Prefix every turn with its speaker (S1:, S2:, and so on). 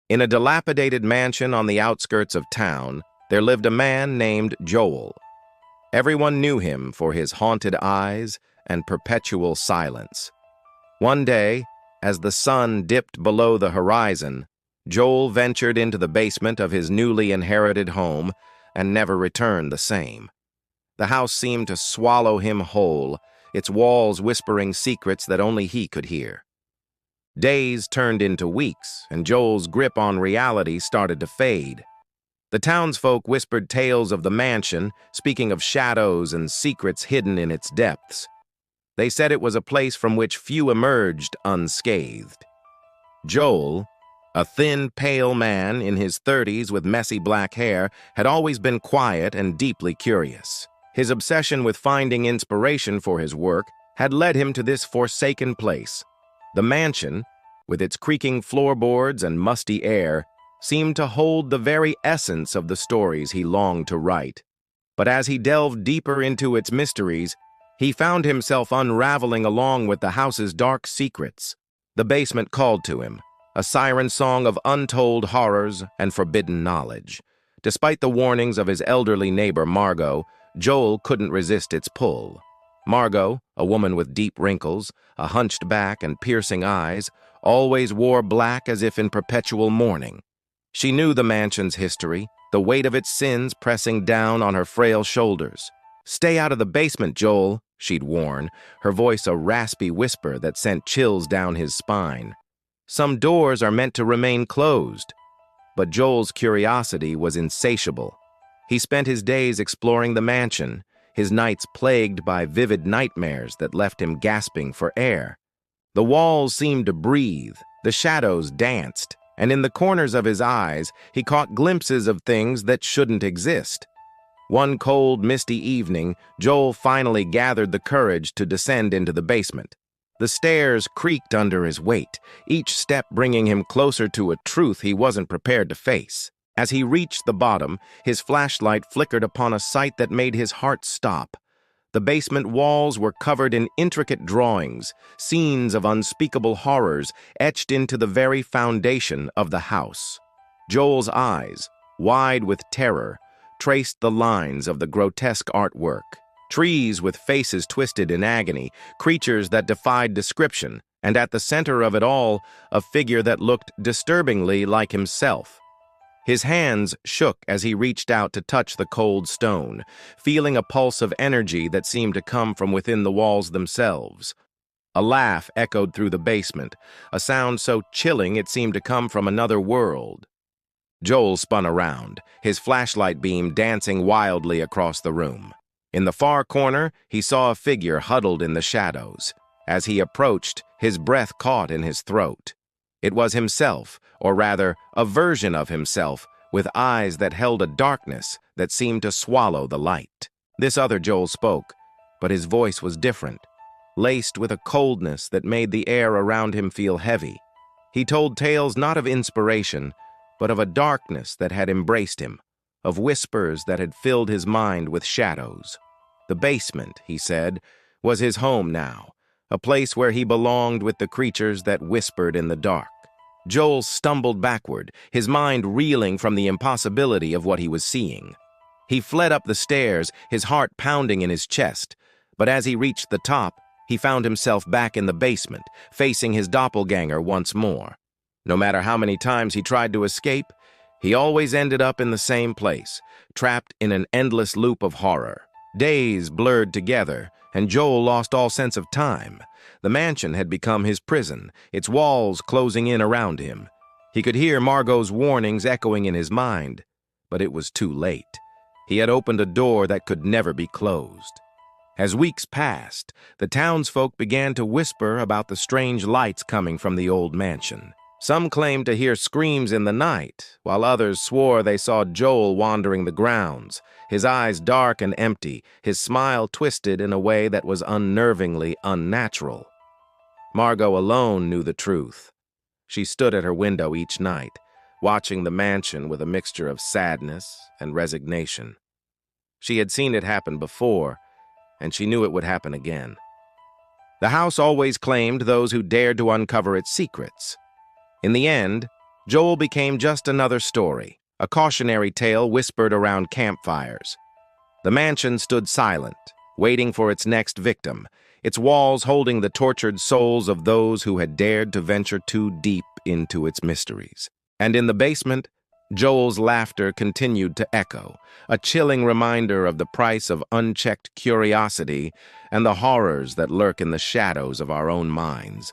S1: In a dilapidated mansion on the outskirts of town, there lived a man named Joel. Everyone knew him for his haunted eyes and perpetual silence. One day, as the sun dipped below the horizon, Joel ventured into the basement of his newly inherited home and never returned the same. The house seemed to swallow him whole, its walls whispering secrets that only he could hear. Days turned into weeks, and Joel's grip on reality started to fade. The townsfolk whispered tales of the mansion, speaking of shadows and secrets hidden in its depths. They said it was a place from which few emerged unscathed. Joel, a thin, pale man in his 30s with messy black hair, had always been quiet and deeply curious. His obsession with finding inspiration for his work had led him to this forsaken place. The mansion, with its creaking floorboards and musty air, seemed to hold the very essence of the stories he longed to write. But as he delved deeper into its mysteries, he found himself unraveling along with the house's dark secrets. The basement called to him, a siren song of untold horrors and forbidden knowledge. Despite the warnings of his elderly neighbor Margot, Joel couldn't resist its pull. Margot, a woman with deep wrinkles, a hunched back and piercing eyes, always wore black as if in perpetual mourning. She knew the mansion's history, the weight of its sins pressing down on her frail shoulders. "Stay out of the basement, Joel," she'd warn, her voice a raspy whisper that sent chills down his spine. "Some doors are meant to remain closed." But Joel's curiosity was insatiable. He spent his days exploring the mansion, his nights plagued by vivid nightmares that left him gasping for air. The walls seemed to breathe, the shadows danced, and in the corners of his eyes he caught glimpses of things that shouldn't exist. One cold, misty evening, Joel finally gathered the courage to descend into the basement. The stairs creaked under his weight, each step bringing him closer to a truth he wasn't prepared to face. As he reached the bottom, his flashlight flickered upon a sight that made his heart stop. The basement walls were covered in intricate drawings, scenes of unspeakable horrors etched into the very foundation of the house. Joel's eyes, wide with terror, traced the lines of the grotesque artwork. Trees with faces twisted in agony, creatures that defied description, and at the center of it all, a figure that looked disturbingly like himself. His hands shook as he reached out to touch the cold stone, feeling a pulse of energy that seemed to come from within the walls themselves. A laugh echoed through the basement, a sound so chilling it seemed to come from another world. Joel spun around, his flashlight beam dancing wildly across the room. In the far corner, he saw a figure huddled in the shadows. As he approached, his breath caught in his throat. It was himself, or rather, a version of himself, with eyes that held a darkness that seemed to swallow the light. This other Joel spoke, but his voice was different, laced with a coldness that made the air around him feel heavy. He told tales not of inspiration, but of a darkness that had embraced him, of whispers that had filled his mind with shadows. The basement, he said, was his home now, a place where he belonged with the creatures that whispered in the dark. Joel stumbled backward, his mind reeling from the impossibility of what he was seeing. He fled up the stairs, his heart pounding in his chest, but as he reached the top, he found himself back in the basement, facing his doppelganger once more. No matter how many times he tried to escape, he always ended up in the same place, trapped in an endless loop of horror. Days blurred together, and Joel lost all sense of time. The mansion had become his prison, its walls closing in around him. He could hear Margot's warnings echoing in his mind, but it was too late. He had opened a door that could never be closed. As weeks passed, the townsfolk began to whisper about the strange lights coming from the old mansion. Some claimed to hear screams in the night, while others swore they saw Joel wandering the grounds, his eyes dark and empty, his smile twisted in a way that was unnervingly unnatural. Margot alone knew the truth. She stood at her window each night, watching the mansion with a mixture of sadness and resignation. She had seen it happen before, and she knew it would happen again. The house always claimed those who dared to uncover its secrets. In the end, Joel became just another story, a cautionary tale whispered around campfires. The mansion stood silent, waiting for its next victim, its walls holding the tortured souls of those who had dared to venture too deep into its mysteries. And in the basement, Joel's laughter continued to echo, a chilling reminder of the price of unchecked curiosity and the horrors that lurk in the shadows of our own minds.